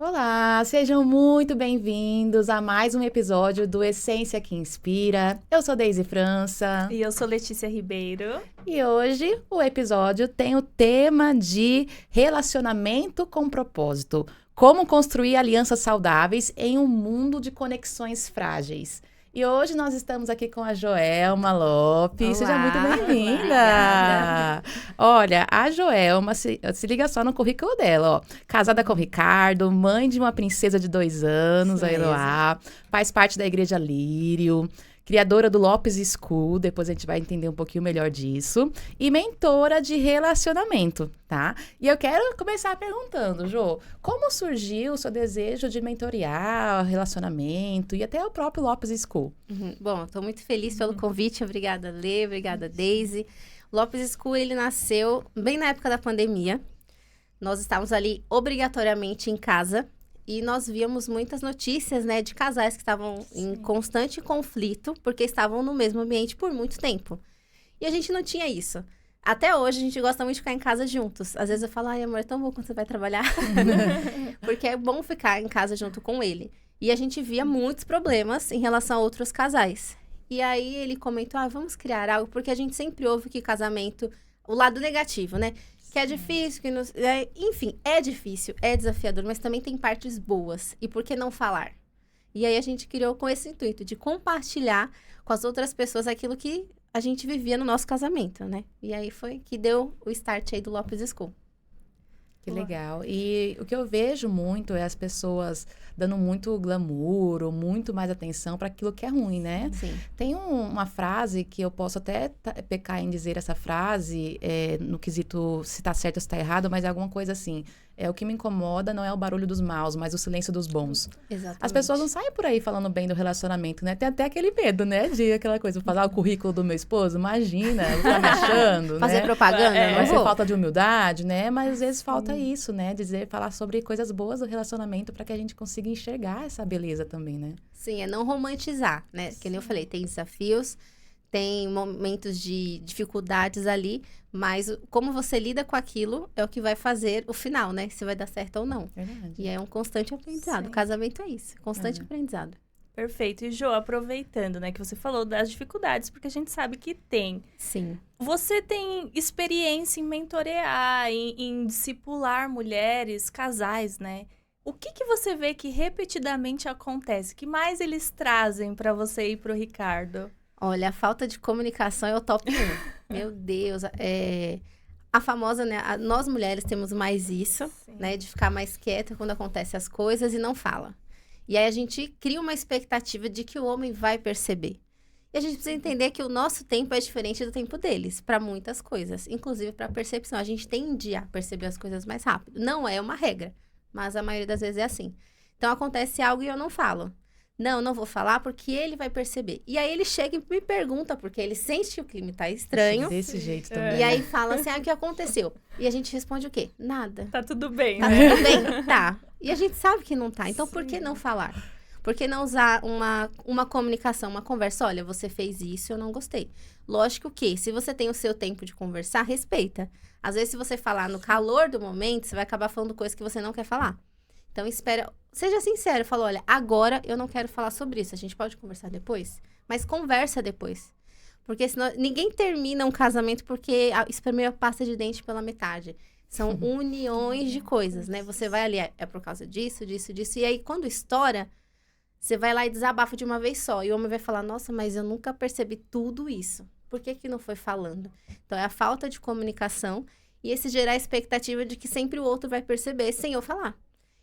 Olá, sejam muito bem-vindos a mais um episódio do Essência que Inspira. Eu sou Deise França E eu sou Letícia Ribeiro. e hoje o episódio tem o tema de relacionamento com propósito. Como construir alianças saudáveis em um mundo de conexões frágeis. E hoje nós estamos aqui com a Joelma Lopes. Seja muito Olá, bem-vinda! obrigada. Olha, a Joelma, se liga só no currículo dela, ó. Casada com o Ricardo, mãe de uma princesa de 2 anos, Isso a Eloá, faz parte da Igreja Lírio, criadora do Lopes School, depois a gente vai entender um pouquinho melhor disso, e mentora de relacionamento, tá? E eu quero começar perguntando, Jô, como surgiu o seu desejo de mentorear relacionamento e até o próprio Lopes School? Bom, estou muito feliz pelo convite. Obrigada, Lê. Obrigada, Deise. O Lopes School, ele nasceu bem na época da pandemia. Nós estávamos ali obrigatoriamente em casa e nós víamos muitas notícias, né, de casais que estavam em constante conflito porque estavam no mesmo ambiente por muito tempo. E a gente não tinha isso. Até hoje, a gente gosta muito de ficar em casa juntos. Às vezes eu falo, ai, amor, é tão bom quando você vai trabalhar. Porque é bom ficar em casa junto com ele. E a gente via muitos problemas em relação a outros casais. E aí ele comentou, vamos criar algo, porque a gente sempre ouve que casamento, o lado negativo, né? Que é difícil, enfim, é difícil, é desafiador, mas também tem partes boas. E por que não falar? E aí a gente criou com esse intuito de compartilhar com as outras pessoas aquilo que a gente vivia no nosso casamento, né? E aí foi que deu o start aí do Lopes School. Que legal. E o que eu vejo muito é as pessoas dando muito glamour ou muito mais atenção para aquilo que é ruim, né? Sim. Tem uma frase que eu posso até pecar em dizer essa frase, no quesito se tá certo ou se tá errado, mas é alguma coisa assim. O que me incomoda não é o barulho dos maus, mas o silêncio dos bons. Exatamente. As pessoas não saem por aí falando bem do relacionamento, né? Tem até aquele medo, né? De aquela coisa, falar o currículo do meu esposo, imagina, tá me achando, Fazer né? propaganda, Vai não ser vou. falta de humildade, né? Mas às vezes falta isso, né? Falar sobre coisas boas do relacionamento para que a gente consiga enxergar essa beleza também, né? Sim, é não romantizar, né? Que nem eu falei, tem desafios, tem momentos de dificuldades ali, mas como você lida com aquilo é o que vai fazer o final, né? Se vai dar certo ou não. Verdade. E é um constante aprendizado. Sim. O casamento é isso, constante aprendizado. Perfeito. E, Jô, aproveitando, né, que você falou das dificuldades, porque a gente sabe que tem. Sim. Você tem experiência em mentorear, em discipular mulheres, casais, né? O que você vê que repetidamente acontece? Que mais eles trazem para você e pro Ricardo? Olha, a falta de comunicação é o top 1. Meu Deus, a famosa, né? Nós mulheres temos mais isso, né? De ficar mais quieta quando acontecem as coisas e não fala. E aí a gente cria uma expectativa de que o homem vai perceber. E a gente precisa entender que o nosso tempo é diferente do tempo deles, para muitas coisas, inclusive para percepção. A gente tende a perceber as coisas mais rápido. Não é uma regra, mas a maioria das vezes é assim. Então acontece algo e eu não falo. Não vou falar porque ele vai perceber. E aí ele chega e me pergunta, porque ele sente que o clima tá estranho. Desse jeito também. E aí fala assim, o que aconteceu? E a gente responde o quê? Nada. Tá tudo bem, Tá né? tudo bem? Tá. E a gente sabe que não tá. Então, por que não falar? Por que não usar uma comunicação, uma conversa? Olha, você fez isso, eu não gostei. Lógico que, se você tem o seu tempo de conversar, respeita. Às vezes, se você falar no calor do momento, você vai acabar falando coisas que você não quer falar. Então, espera. Seja sincero. Fala, olha, agora eu não quero falar sobre isso. A gente pode conversar depois? Mas conversa depois. Porque senão ninguém termina um casamento porque espremeu a pasta de dente pela metade. São uniões de coisas, né? Você vai ali, é por causa disso, disso, disso. E aí, quando estoura, você vai lá e desabafa de uma vez só. E o homem vai falar, nossa, mas eu nunca percebi tudo isso. Por que não foi falando? Então, é a falta de comunicação e esse gerar a expectativa de que sempre o outro vai perceber sem eu falar.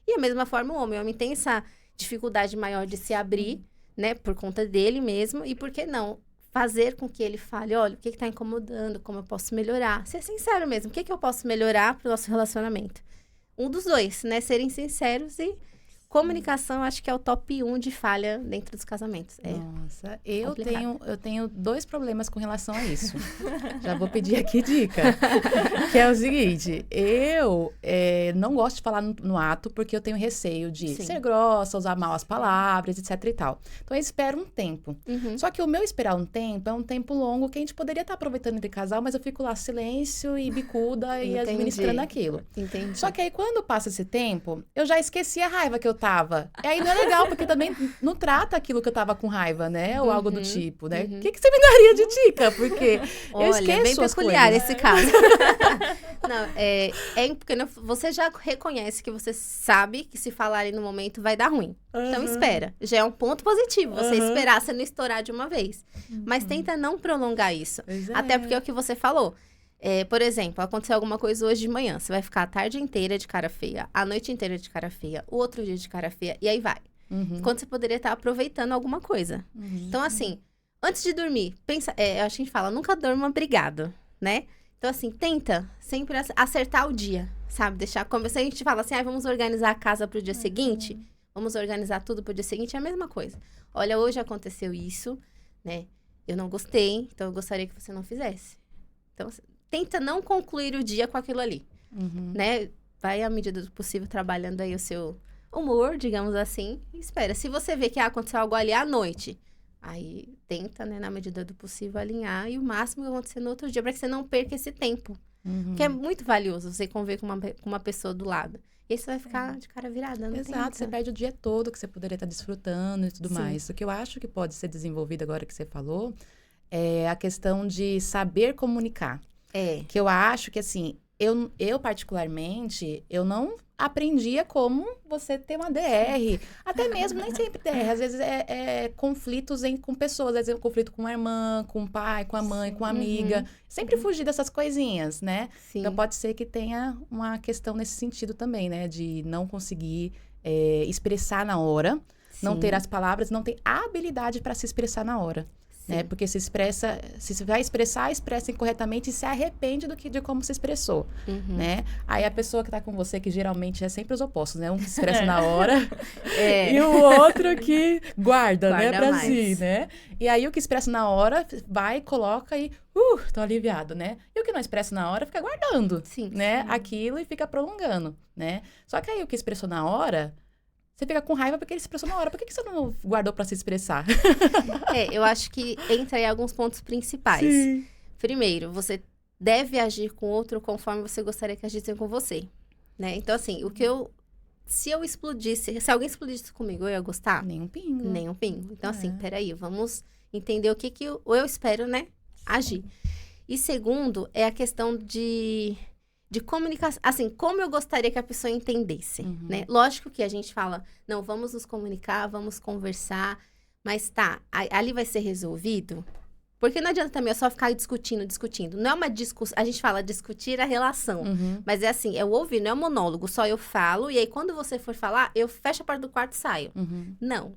E a mesma forma o homem tem essa dificuldade maior de se abrir, né? Por conta dele mesmo. E por que não fazer com que ele fale, olha, o que está incomodando, como eu posso melhorar. Ser sincero mesmo, o que eu posso melhorar para o nosso relacionamento? Um dos dois, né? Serem sinceros e Comunicação, acho que é o top 1 de falha dentro dos casamentos. Nossa, eu complicado. tenho 2 problemas com relação a isso. Já vou pedir aqui dica. Que é o seguinte, eu não gosto de falar no ato, porque eu tenho receio de Sim. ser grossa, usar mal as palavras, etc e tal. Então, eu espero um tempo. Uhum. Só que o meu esperar um tempo é um tempo longo que a gente poderia estar aproveitando entre casal, mas eu fico lá silêncio e bicuda e Entendi. administrando aquilo. Entendi. Só que aí, quando passa esse tempo, eu já esqueci a raiva que eu tava. E aí não é legal, porque também não trata aquilo que eu tava com raiva, né? Ou algo do tipo, né? O que você me daria de dica? Porque eu Olha, esqueço bem as peculiar coisas. esse caso. Não, porque você já reconhece que você sabe que se falar ali no momento vai dar ruim. Então espera. Já é um ponto positivo você esperar, você não estourar de uma vez. Mas tenta não prolongar isso. Pois é. Até porque é o que você falou. Por exemplo, aconteceu alguma coisa hoje de manhã. Você vai ficar a tarde inteira de cara feia, a noite inteira de cara feia, o outro dia de cara feia, e aí vai. Quando você poderia estar aproveitando alguma coisa. Então, assim, antes de dormir, pensa. Acho que a gente fala, nunca durma brigado, né? Então, assim, tenta sempre acertar o dia, sabe? Deixar como se a gente fala assim, vamos organizar a casa pro dia seguinte, vamos organizar tudo pro dia seguinte, é a mesma coisa. Olha, hoje aconteceu isso, né? Eu não gostei, então eu gostaria que você não fizesse. Então, tenta não concluir o dia com aquilo ali, né? Vai, à medida do possível, trabalhando aí o seu humor, digamos assim, e espera. Se você vê que aconteceu algo ali à noite, aí tenta, né, na medida do possível, alinhar e o máximo que acontecer no outro dia, para que você não perca esse tempo. Que é muito valioso você conviver com uma pessoa do lado. E aí você vai ficar de cara virada, não Exato, tem você perde o dia todo que você poderia estar desfrutando e tudo Sim. mais. O que eu acho que pode ser desenvolvido agora que você falou é a questão de saber comunicar. Que eu acho que, assim, eu particularmente, eu não aprendia como você ter uma DR. Até mesmo, nem sempre DR. Às vezes conflitos com pessoas. Às vezes é um conflito com a irmã, com o pai, com a mãe, com a amiga. Sempre fugir dessas coisinhas, né? Sim. Então, pode ser que tenha uma questão nesse sentido também, né? De não conseguir expressar na hora. Não Sim. ter as palavras, não ter a habilidade para se expressar na hora. Né? Porque se vai expressa incorretamente e se arrepende de como se expressou, né? Aí a pessoa que tá com você, que geralmente é sempre os opostos, né? Um que se expressa na hora e o outro que guarda, né? Pra mais. si, né? E aí o que expressa na hora vai, coloca e tô aliviado, né? E o que não expressa na hora fica guardando, Sim. né? Aquilo e fica prolongando, né? Só que aí o que expressou na hora... Você fica com raiva porque ele se expressou na hora. Por que você não guardou pra se expressar? Eu acho que entra aí alguns pontos principais. Sim. Primeiro, você deve agir com o outro conforme você gostaria que agissem com você, né? Então, assim, se alguém explodisse comigo, eu ia gostar? Nem um pingo. Nem um pingo. Então, assim, peraí, vamos entender o que eu espero, né? Agir. E segundo, é a questão de comunicação, assim, como eu gostaria que a pessoa entendesse, né? Lógico que a gente fala, não, vamos nos comunicar, vamos conversar, mas ali vai ser resolvido? Porque não adianta também eu só ficar discutindo. Não é uma discussão, a gente fala discutir a relação, mas é assim, é o ouvir, não é um monólogo, só eu falo, e aí quando você for falar, eu fecho a porta do quarto e saio. Não,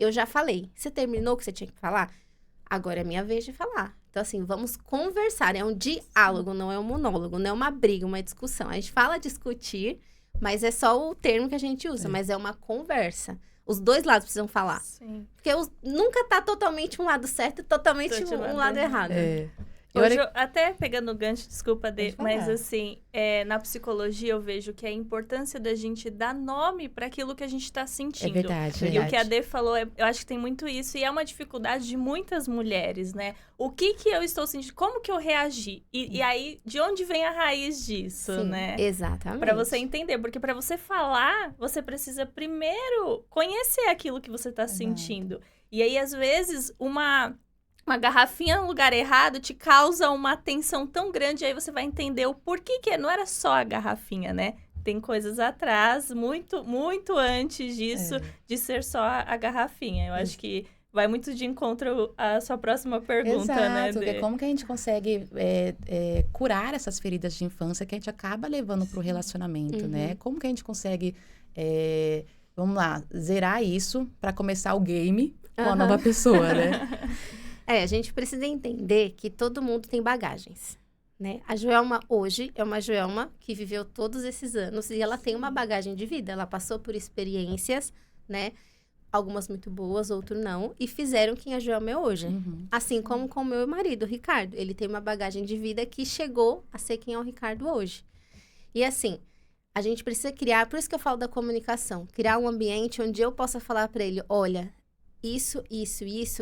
eu já falei, você terminou o que você tinha que falar? Agora é minha vez de falar. Então, assim, vamos conversar. É um diálogo, não é um monólogo, não é uma briga, uma discussão. A gente fala discutir, mas é só o termo que a gente usa, mas é uma conversa. Os dois lados precisam falar. Sim. Porque nunca tá totalmente um lado certo e totalmente um lado errado. Hoje, até pegando o gancho, desculpa, mas falar. assim, na psicologia eu vejo que a importância da gente dar nome para aquilo que a gente tá sentindo. É verdade, E o que a Dê falou, eu acho que tem muito isso, e é uma dificuldade de muitas mulheres, né? O que eu estou sentindo, como que eu reagi? E aí, de onde vem a raiz disso, Sim, né? Exatamente. Para você entender, porque para você falar, você precisa primeiro conhecer aquilo que você tá sentindo. E aí, às vezes, uma garrafinha no lugar errado te causa uma tensão tão grande, aí você vai entender o porquê que não era só a garrafinha, né? Tem coisas atrás, muito, muito antes disso, de ser só a garrafinha. Eu acho que vai muito de encontro à sua próxima pergunta, né? Porque como que a gente consegue curar essas feridas de infância que a gente acaba levando pro relacionamento, né? Como que a gente consegue, vamos lá, zerar isso para começar o game com a nova pessoa, né? A gente precisa entender que todo mundo tem bagagens, né? A Joelma hoje é uma Joelma que viveu todos esses anos e ela tem uma bagagem de vida. Ela passou por experiências, né? Algumas muito boas, outras não, e fizeram quem a Joelma é hoje. Assim como com o meu marido, o Ricardo. Ele tem uma bagagem de vida que chegou a ser quem é o Ricardo hoje. E assim, a gente precisa criar, por isso que eu falo da comunicação, criar um ambiente onde eu possa falar para ele, olha, isso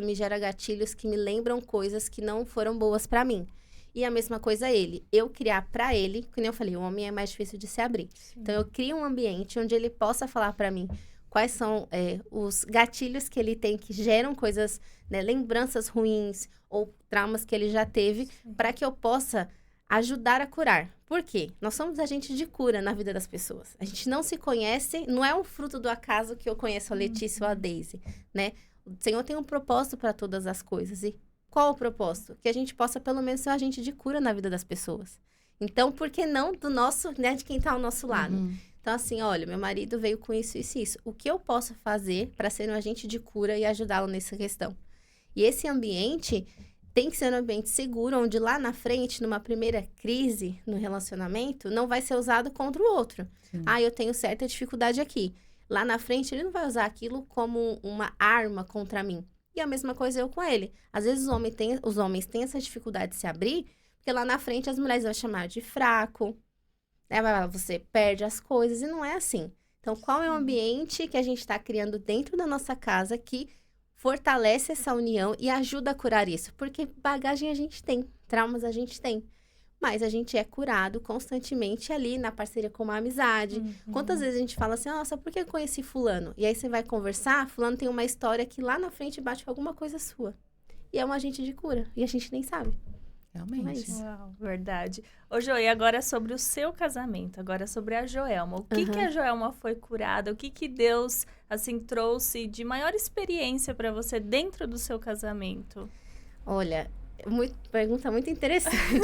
me gera gatilhos que me lembram coisas que não foram boas para mim. E a mesma coisa ele. Eu criar para ele, como eu falei, o homem é mais difícil de se abrir. Sim. Então, eu crio um ambiente onde ele possa falar para mim quais são os gatilhos que ele tem que geram coisas, né, lembranças ruins ou traumas que ele já teve, para que eu possa ajudar a curar. Por quê? Nós somos agentes de cura na vida das pessoas. A gente não se conhece, não é um fruto do acaso que eu conheço a Letícia ou a Daisy, né? O Senhor tem um propósito para todas as coisas. E qual o propósito? Que a gente possa, pelo menos, ser um agente de cura na vida das pessoas. Então, por que não do nosso, né, de quem está ao nosso lado? Então, assim, olha, meu marido veio com isso, isso e isso. O que eu posso fazer para ser um agente de cura e ajudá-lo nessa questão? E esse ambiente tem que ser um ambiente seguro, onde lá na frente, numa primeira crise no relacionamento, não vai ser usado contra o outro. Sim. Ah, eu tenho certa dificuldade aqui. Lá na frente, ele não vai usar aquilo como uma arma contra mim. E a mesma coisa eu com ele. Às vezes os homens têm essa dificuldade de se abrir, porque lá na frente as mulheres vão chamar de fraco, né? Você perde as coisas e não é assim. Então, qual é o ambiente que a gente está criando dentro da nossa casa que fortalece essa união e ajuda a curar isso? Porque bagagem a gente tem, traumas a gente tem. Mas a gente é curado constantemente ali na parceria com uma amizade. Quantas vezes a gente fala assim, nossa, por que eu conheci fulano? E aí você vai conversar, fulano tem uma história que lá na frente bate com alguma coisa sua. E é um agente de cura. E a gente nem sabe. Realmente. Uau, verdade. Ô, Jo, e agora sobre o seu casamento, agora sobre a Joelma. O que que a Joelma foi curada? O que Deus, assim, trouxe de maior experiência para você dentro do seu casamento? Olha, pergunta muito interessante.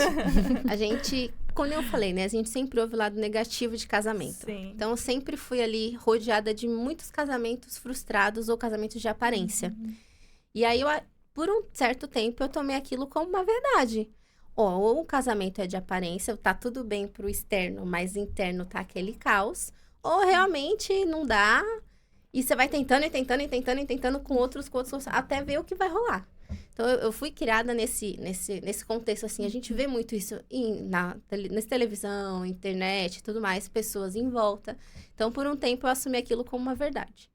A gente, como eu falei, né? A gente sempre ouve o lado negativo de casamento. Sim. Então, eu sempre fui ali rodeada de muitos casamentos frustrados ou casamentos de aparência. E aí, por um certo tempo, eu tomei aquilo como uma verdade. Ou o casamento é de aparência, tá tudo bem pro externo, mas interno tá aquele caos. Ou realmente não dá. E você vai tentando com outros, até ver o que vai rolar. Então, eu fui criada nesse contexto, assim, a gente vê muito isso nessa televisão, internet e tudo mais, pessoas em volta. Então, por um tempo, eu assumi aquilo como uma verdade.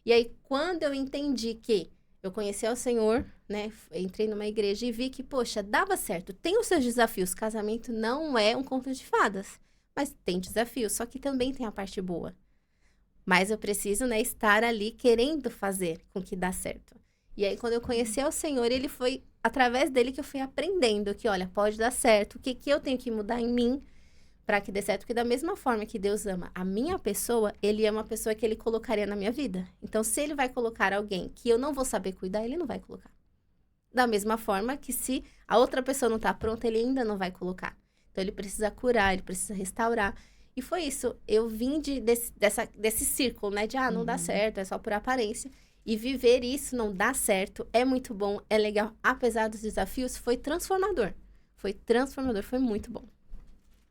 E aí, quando eu entendi que eu conheci o Senhor, né, entrei numa igreja e vi que, poxa, dava certo, tem os seus desafios, casamento não é um conto de fadas, mas tem desafios, só que também tem a parte boa. Mas eu preciso, né, estar ali querendo fazer com que dá certo. E aí, quando eu conheci o Senhor, ele foi através dele que eu fui aprendendo que, olha, pode dar certo, o que eu tenho que mudar em mim para que dê certo. Porque da mesma forma que Deus ama a minha pessoa, ele ama a pessoa que ele colocaria na minha vida. Então, se ele vai colocar alguém que eu não vou saber cuidar, ele não vai colocar. Da mesma forma que se a outra pessoa não está pronta, ele ainda não vai colocar. Então, ele precisa curar, ele precisa restaurar. E foi isso. Eu vim desse círculo, né? De, não dá certo, é só por aparência. E viver isso não dá certo, é muito bom, é legal. Apesar dos desafios, foi transformador. Foi muito bom.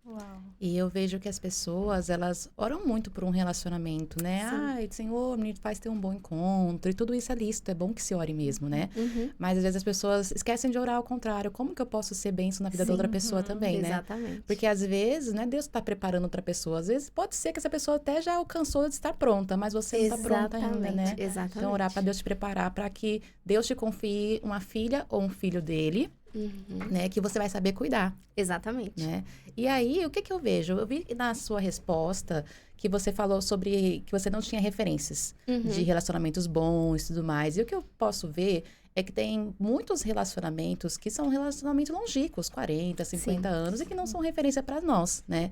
Uau. E eu vejo que as pessoas, elas oram muito por um relacionamento, né? Sim. Ai, Senhor, me faz ter um bom encontro. E tudo isso é lícito, é bom que se ore mesmo, né? Mas às vezes as pessoas esquecem de orar ao contrário. Como que eu posso ser bênção na vida da outra pessoa também, né? Exatamente. Porque às vezes, né, Deus está preparando outra pessoa. Às vezes pode ser que essa pessoa até já alcançou de estar pronta, mas você não está pronta ainda, né? Exatamente. Então orar para Deus te preparar para que Deus te confie uma filha ou um filho dele, né, que você vai saber cuidar. Exatamente. Né? E aí, o que eu vejo? Eu vi na sua resposta que você falou sobre que você não tinha referências de relacionamentos bons e tudo mais. E o que eu posso ver é que tem muitos relacionamentos que são relacionamentos longínquos, 40, 50 anos, e que não são referência para nós, né?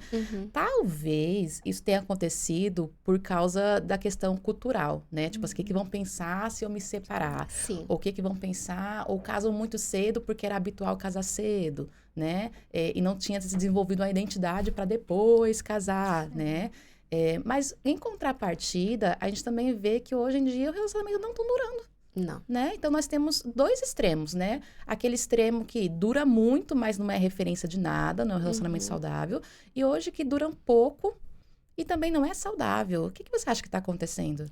Talvez isso tenha acontecido por causa da questão cultural, né? Tipo, assim, o que vão pensar se eu me separar? Sim. Ou o que vão pensar? Ou casam muito cedo porque era habitual casar cedo, né? E não tinha se desenvolvido uma identidade para depois casar, né? Mas, em contrapartida, a gente também vê que hoje em dia o relacionamento não está durando. Não. né? Então, nós temos dois extremos, né? Aquele extremo que dura muito, mas não é referência de nada, não é um relacionamento saudável. E hoje que dura um pouco e também não é saudável. O que você acha que está acontecendo?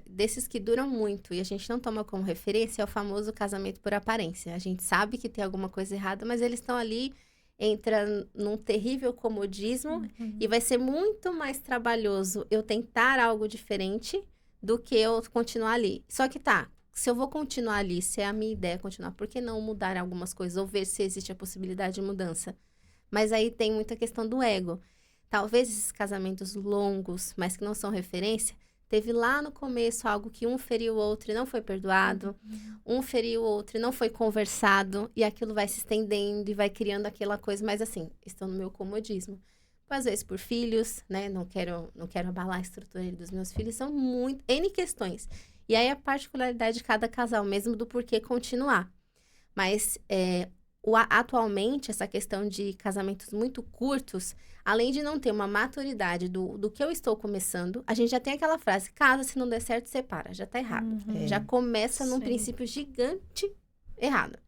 Desses que duram muito e a gente não toma como referência é o famoso casamento por aparência. A gente sabe que tem alguma coisa errada, mas eles estão ali, entra num terrível comodismo e vai ser muito mais trabalhoso eu tentar algo diferente do que eu continuar ali. Só que se eu vou continuar ali, se é a minha ideia continuar, por que não mudar algumas coisas ou ver se existe a possibilidade de mudança? Mas aí tem muita questão do ego. Talvez esses casamentos longos, mas que não são referência, teve lá no começo algo que um feriu o outro e não foi perdoado, um feriu o outro e não foi conversado, e aquilo vai se estendendo e vai criando aquela coisa, mas assim, estou no meu comodismo. Às vezes por filhos, né, não quero abalar a estrutura dos meus filhos, são N questões. E aí a particularidade de cada casal, mesmo do porquê continuar. Mas atualmente, essa questão de casamentos muito curtos, além de não ter uma maturidade do que eu estou começando, a gente já tem aquela frase, casa, se não der certo, separa. Já tá errado. Já começa num princípio gigante errado.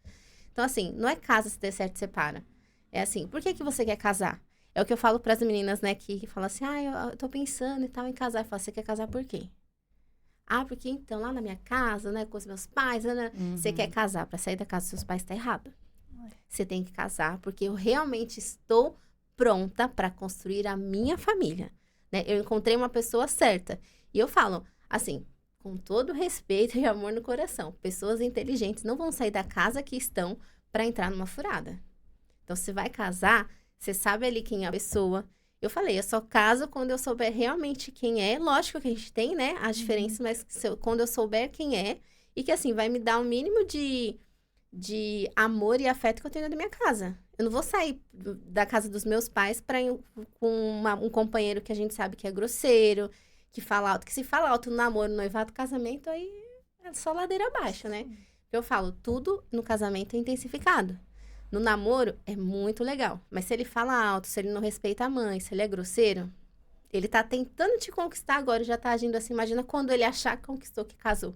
Então, assim, não é casa, se der certo, separa. É assim, por que você quer casar? É o que eu falo pras meninas, né, que falam assim, eu tô pensando e tal em casar. Eu falo, você quer casar por quê? Porque então, lá na minha casa, né, com os meus pais, né, você quer casar pra sair da casa dos seus pais, tá errado. Você tem que casar porque eu realmente estou pronta para construir a minha família, né? Eu encontrei uma pessoa certa. E eu falo, assim, com todo respeito e amor no coração, pessoas inteligentes não vão sair da casa que estão para entrar numa furada. Então, se vai casar, você sabe ali quem é a pessoa. Eu falei, eu só caso quando eu souber realmente quem é. Lógico que a gente tem, né, as diferenças, mas quando eu souber quem é e que, assim, vai me dar um mínimo de amor e afeto que eu tenho da minha casa. Eu não vou sair da casa dos meus pais para ir com um companheiro que a gente sabe que é grosseiro, que fala alto. Que se fala alto no namoro, no noivado, casamento, aí é só ladeira abaixo, né? Eu falo, tudo no casamento é intensificado. No namoro é muito legal. Mas se ele fala alto, se ele não respeita a mãe, se ele é grosseiro, ele tá tentando te conquistar agora, já tá agindo assim. Imagina quando ele achar que conquistou, que casou.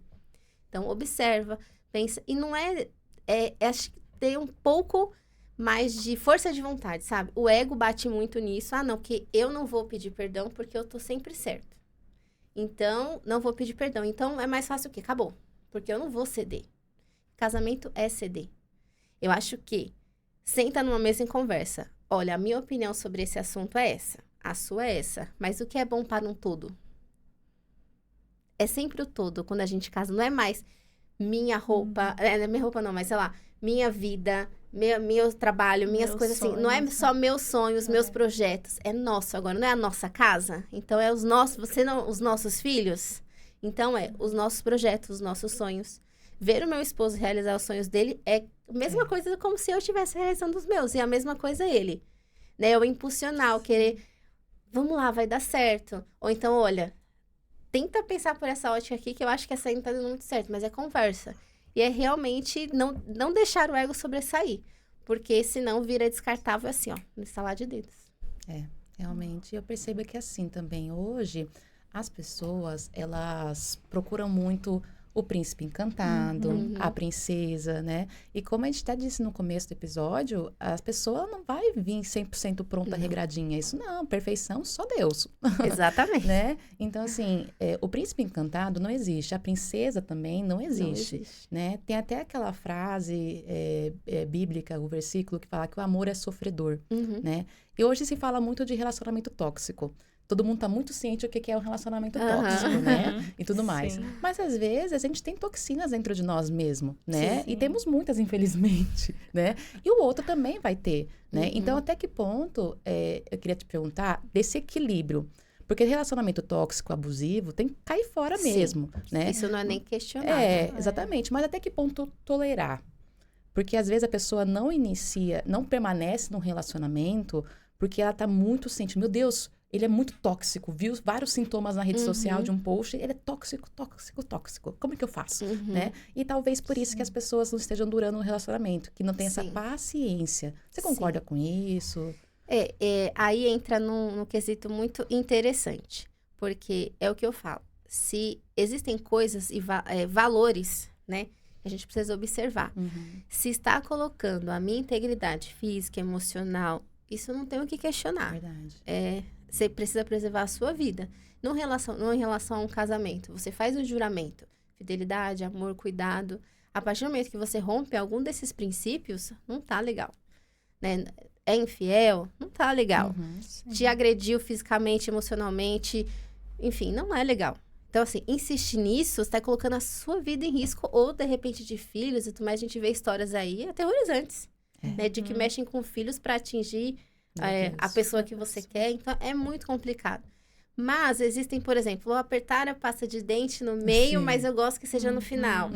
Então, observa, pensa. E não acho que tem um pouco mais de força de vontade, sabe? O ego bate muito nisso. Não, porque eu não vou pedir perdão porque eu tô sempre certo. Então, não vou pedir perdão. Então, é mais fácil o quê? Acabou. Porque eu não vou ceder. Casamento é ceder. Eu acho que senta numa mesa e conversa. Olha, a minha opinião sobre esse assunto é essa. A sua é essa. Mas o que é bom para um todo? É sempre o todo quando a gente casa. Não é mais minha roupa, minha roupa não, mas sei lá, minha vida, meu trabalho, minhas coisas assim. Não é só meus sonhos, meus projetos. É nosso agora, não é a nossa casa. Então, é os nossos filhos. Então, os nossos projetos, os nossos sonhos. Ver o meu esposo realizar os sonhos dele é a mesma coisa como se eu estivesse realizando os meus. E a mesma coisa ele. Né? Eu impulsionar, eu querer, vamos lá, vai dar certo. Ou então, olha, tenta pensar por essa ótica aqui, que eu acho que essa aí não tá dando muito certo, mas é conversa. E é realmente não deixar o ego sobressair. Porque senão vira descartável assim, ó, no estalar de dedos. Realmente. Eu percebo que assim também, hoje, as pessoas, elas procuram muito o príncipe encantado, a princesa, né? E como a gente até disse no começo do episódio, a pessoa não vai vir 100% pronta, regradinha. Isso não, perfeição, só Deus. Exatamente. Né? Então, assim, o príncipe encantado não existe, a princesa também não existe. Né? Tem até aquela frase bíblica, o versículo que fala que o amor é sofredor, né? E hoje se fala muito de relacionamento tóxico. Todo mundo tá muito ciente do que é um relacionamento tóxico, né? E tudo mais. Sim. Mas, às vezes, a gente tem toxinas dentro de nós mesmo, né? Sim. E temos muitas, infelizmente, né? E o outro também vai ter, né? Então, até que ponto, eu queria te perguntar, desse equilíbrio. Porque relacionamento tóxico, abusivo, tem que cair fora mesmo, né? Isso não é nem questionável. Exatamente. Mas até que ponto tolerar? Porque, às vezes, a pessoa não permanece num relacionamento porque ela tá muito sentindo, meu Deus, ele é muito tóxico, viu vários sintomas na rede social de um post, ele é tóxico. Como é que eu faço? Né? E talvez por isso que as pessoas não estejam durando um relacionamento, que não tem essa paciência. Você concorda com isso? Aí entra num quesito muito interessante, porque é o que eu falo. se existem coisas e valores, né? Que a gente precisa observar. Se está colocando a minha integridade física, emocional, isso não tem o que questionar. Verdade. Você precisa preservar a sua vida. Não em relação a um casamento. Você faz um juramento. Fidelidade, amor, cuidado. A partir do momento que você rompe algum desses princípios, não tá legal. Né? É infiel, não tá legal. Te agrediu fisicamente, emocionalmente, enfim, não é legal. Então, assim, insistir nisso, você tá colocando a sua vida em risco, ou, de repente, de filhos, e tudo mais, a gente vê histórias aí aterrorizantes, né? De que mexem com filhos para atingir a pessoa que você quer. Então, é muito complicado. Mas existem, por exemplo, apertar a pasta de dente no meio, mas eu gosto que seja no final.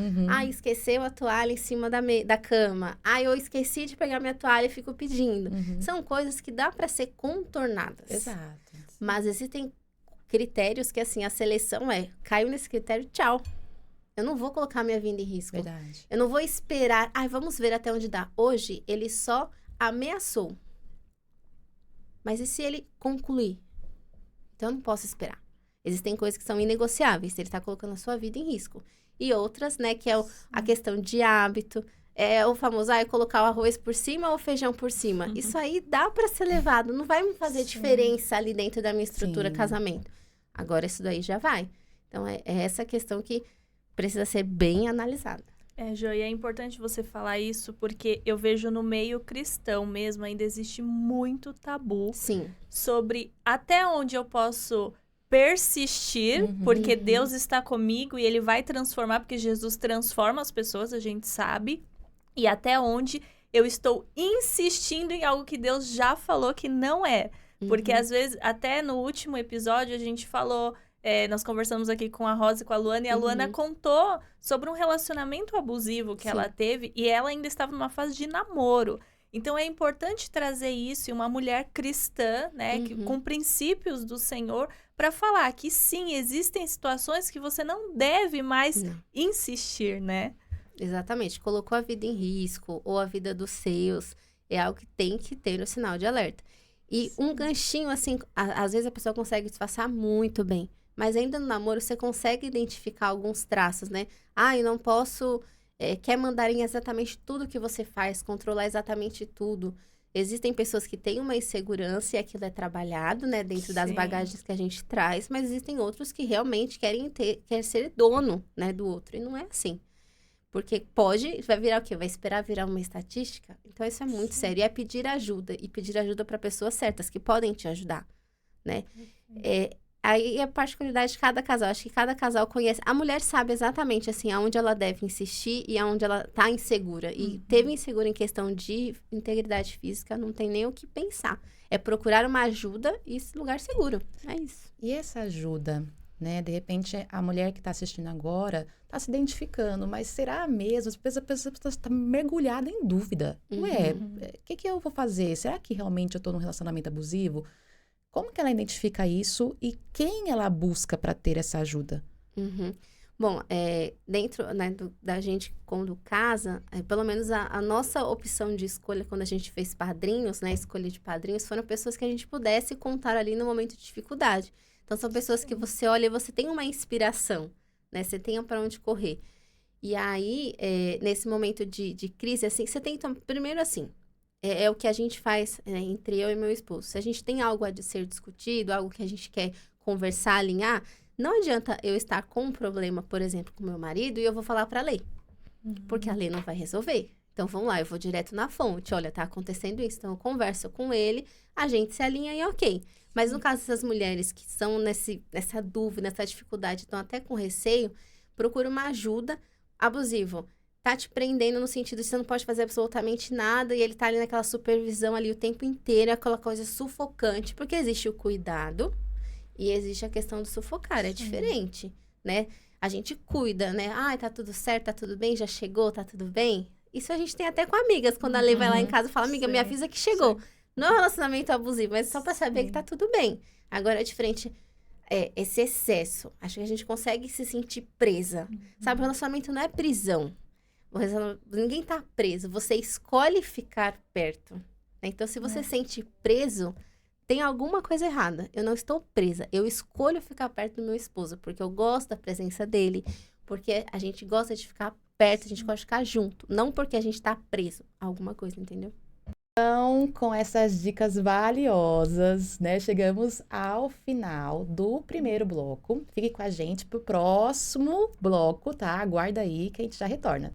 Esqueceu a toalha em cima da cama. Eu esqueci de pegar minha toalha e fico pedindo. São coisas que dá para ser contornadas. Exato. Mas existem critérios que, assim, a seleção caiu nesse critério, tchau. Eu não vou colocar minha vida em risco. Verdade. Eu não vou esperar, vamos ver até onde dá. Hoje, ele só ameaçou. Mas e se ele concluir? Então, eu não posso esperar. Existem coisas que são inegociáveis. Ele está colocando a sua vida em risco. E outras, né, que é a questão de hábito. O famoso, colocar o arroz por cima ou o feijão por cima. Isso aí dá para ser levado. Não vai me fazer diferença ali dentro da minha estrutura casamento. Agora, isso daí já vai. Então, é essa questão que precisa ser bem analisada. Jo, e é importante você falar isso, porque eu vejo no meio cristão mesmo, ainda existe muito tabu sobre até onde eu posso persistir, porque Deus está comigo e Ele vai transformar, porque Jesus transforma as pessoas, a gente sabe, e até onde eu estou insistindo em algo que Deus já falou que não é. Porque às vezes, até no último episódio, a gente falou... nós conversamos aqui com a Rosa e com a Luana, e a Luana contou sobre um relacionamento abusivo que ela teve, e ela ainda estava numa fase de namoro. Então, é importante trazer isso, e uma mulher cristã, né, com princípios do Senhor, para falar que sim, existem situações que você não deve mais insistir, né? Exatamente. Colocou a vida em risco, ou a vida dos seus, é algo que tem que ter no sinal de alerta. E um ganchinho, assim, às vezes a pessoa consegue disfarçar muito bem. Mas ainda no namoro, você consegue identificar alguns traços, né? Eu não posso... quer mandar em exatamente tudo que você faz, controlar exatamente tudo. Existem pessoas que têm uma insegurança e aquilo é trabalhado, né? Dentro das bagagens que a gente traz. Mas existem outros que realmente querem ser dono, né? Do outro. E não é assim. Porque vai virar o quê? Vai esperar virar uma estatística? Então, isso é muito sério. E é pedir ajuda. E pedir ajuda para pessoas certas, que podem te ajudar, né? Aí é a particularidade de cada casal. Acho que cada casal conhece. A mulher sabe exatamente, assim, aonde ela deve insistir e aonde ela tá insegura. E teve insegura em questão de integridade física, não tem nem o que pensar. É procurar uma ajuda e esse lugar seguro. É isso. E essa ajuda, né? De repente, a mulher que está assistindo agora está se identificando, mas será mesmo? A pessoa está mergulhada em dúvida. Ué, o que eu vou fazer? Será que realmente eu estou num relacionamento abusivo? Como que ela identifica isso e quem ela busca para ter essa ajuda? Bom, dentro, né, da gente quando casa, pelo menos a nossa opção de escolha quando a gente fez padrinhos, né, escolha de padrinhos, foram pessoas que a gente pudesse contar ali no momento de dificuldade. Então, são pessoas que você olha e você tem uma inspiração, né, você tem para onde correr. E aí, nesse momento de crise, assim, você tem que, primeiro assim, é o que a gente faz entre eu e meu esposo. Se a gente tem algo a ser discutido, algo que a gente quer conversar, alinhar, não adianta eu estar com um problema, por exemplo, com meu marido, e eu vou falar para a Lê. Porque a Lê não vai resolver. Então, vamos lá, eu vou direto na fonte. Olha, tá acontecendo isso. Então, eu converso com ele, a gente se alinha e ok. Mas no caso dessas mulheres que estão nessa dúvida, nessa dificuldade, estão até com receio, procura uma ajuda. Abusivo. Tá te prendendo no sentido de você não pode fazer absolutamente nada e ele tá ali naquela supervisão ali o tempo inteiro, aquela coisa sufocante, porque existe o cuidado e existe a questão do sufocar, é diferente, né? A gente cuida, né? Tá tudo certo, tá tudo bem, já chegou, tá tudo bem? Isso a gente tem até com amigas, quando a Lê vai lá em casa e fala, amiga, me avisa que chegou. Não é um relacionamento abusivo, mas só pra saber que tá tudo bem. Agora é diferente... esse excesso, acho que a gente consegue se sentir presa. Sabe, o relacionamento não é prisão. Ninguém tá preso, você escolhe ficar perto. Né? Então, se você sente preso, tem alguma coisa errada. Eu não estou presa. Eu escolho ficar perto do meu esposo, porque eu gosto da presença dele, porque a gente gosta de ficar perto, a gente gosta de ficar junto. Não porque a gente tá preso a alguma coisa, entendeu? Então, com essas dicas valiosas, né, chegamos ao final do primeiro bloco. Fique com a gente pro próximo bloco, tá? Aguarda aí que a gente já retorna.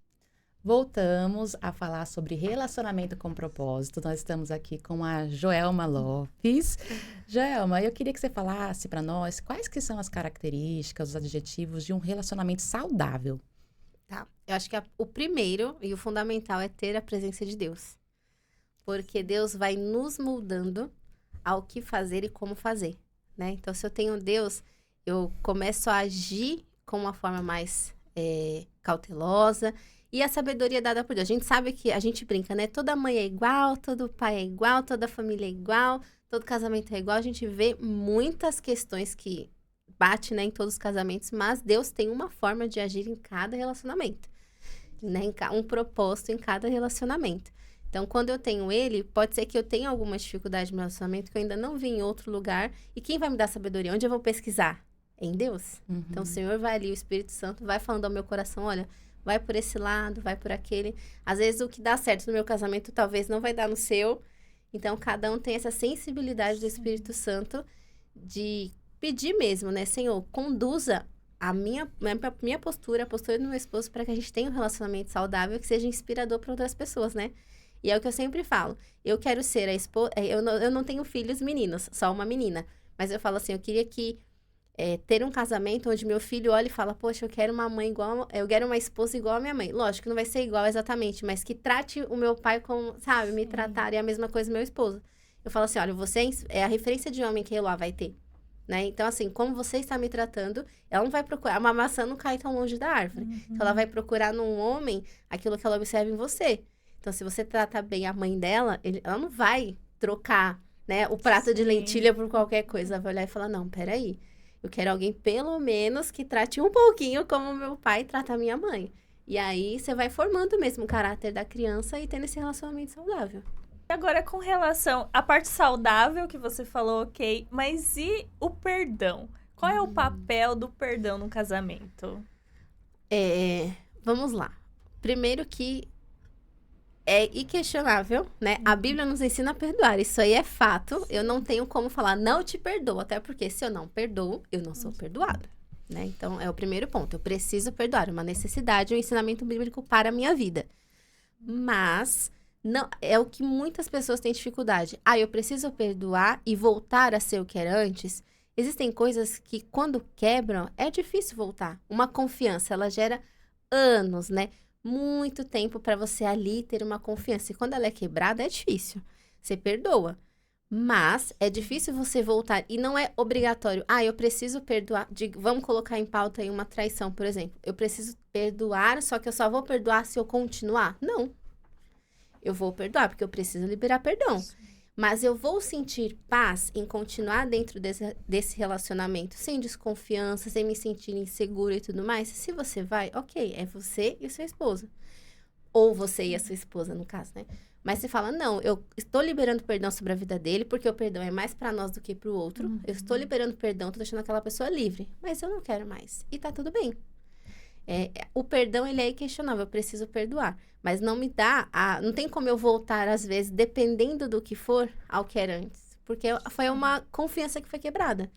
Voltamos a falar sobre relacionamento com propósito. Nós estamos aqui com a Joelma Lopes. Joelma, eu queria que você falasse para nós quais que são as características, os adjetivos de um relacionamento saudável. Tá. Eu acho que o primeiro e o fundamental é ter a presença de Deus. Porque Deus vai nos moldando ao que fazer e como fazer, né? Então, se eu tenho Deus, eu começo a agir com uma forma mais cautelosa. E a sabedoria dada por Deus. A gente sabe que a gente brinca, né? Toda mãe é igual, todo pai é igual, toda família é igual, todo casamento é igual. A gente vê muitas questões que bate, né, em todos os casamentos, mas Deus tem uma forma de agir em cada relacionamento, né? Um propósito em cada relacionamento. Então, quando eu tenho ele, pode ser que eu tenha alguma dificuldade no meu relacionamento que eu ainda não vi em outro lugar. E quem vai me dar sabedoria? Onde eu vou pesquisar? Em Deus. Uhum. Então, o Senhor vai ali, o Espírito Santo vai falando ao meu coração, olha, vai por esse lado, vai por aquele. Às vezes, o que dá certo no meu casamento, talvez não vai dar no seu. Então, cada um tem essa sensibilidade do Espírito Santo de pedir mesmo, né? Senhor, conduza a minha postura, a postura do meu esposo, para que a gente tenha um relacionamento saudável que seja inspirador para outras pessoas, né? E é o que eu sempre falo. Eu quero ser a esposa... Eu não tenho filhos meninos, só uma menina. Mas eu falo assim, eu queria que... ter um casamento onde meu filho olha e fala, poxa, eu quero uma mãe igual... Eu quero uma esposa igual a minha mãe. Lógico que não vai ser igual exatamente, mas que trate o meu pai como... Sabe, me tratar. E a mesma coisa do meu esposo. Eu falo assim, olha, você é a referência de homem que Eloá vai ter. Né? Então, assim, como você está me tratando, ela não vai procurar... Uma maçã não cai tão longe da árvore. Então, ela vai procurar num homem aquilo que ela observa em você. Então, se você trata bem a mãe dela, ela não vai trocar, né, o prato de lentilha por qualquer coisa. Ela vai olhar e falar, não, peraí. Eu quero alguém, pelo menos, que trate um pouquinho como meu pai trata a minha mãe. E aí, você vai formando mesmo o caráter da criança e tendo esse relacionamento saudável. Agora, com relação à parte saudável que você falou, ok, mas e o perdão? Qual é o papel do perdão no casamento? Vamos lá. Primeiro que é inquestionável, né? A Bíblia nos ensina a perdoar. Isso aí é fato. Eu não tenho como falar, não te perdoo. Até porque se eu não perdoo, eu não sou perdoada, né? Então, é o primeiro ponto. Eu preciso perdoar. Uma necessidade, um ensinamento bíblico para a minha vida. Mas, não, é o que muitas pessoas têm dificuldade. Eu preciso perdoar e voltar a ser o que era antes. Existem coisas que, quando quebram, é difícil voltar. Uma confiança, ela gera anos, né? Muito tempo para você ali ter uma confiança. E quando ela é quebrada, é difícil. Você perdoa. Mas é difícil você voltar. E não é obrigatório. Eu preciso perdoar. Vamos colocar em pauta aí uma traição, por exemplo. Eu preciso perdoar, só que eu só vou perdoar se eu continuar? Não. Eu vou perdoar, porque eu preciso liberar perdão. Sim. Mas eu vou sentir paz em continuar dentro desse relacionamento sem desconfiança, sem me sentir insegura e tudo mais. Se você vai, ok, é você e o seu esposo. Ou você e a sua esposa, no caso, né? Mas você fala, não, eu estou liberando perdão sobre a vida dele, porque o perdão é mais para nós do que para o outro. Uhum. Eu estou liberando perdão, estou deixando aquela pessoa livre. Mas eu não quero mais. E tá tudo bem. O perdão, ele é inquestionável, eu preciso perdoar. Mas não me dá, não tem como eu voltar, às vezes, dependendo do que for, ao que era antes. Porque foi uma confiança que foi quebrada.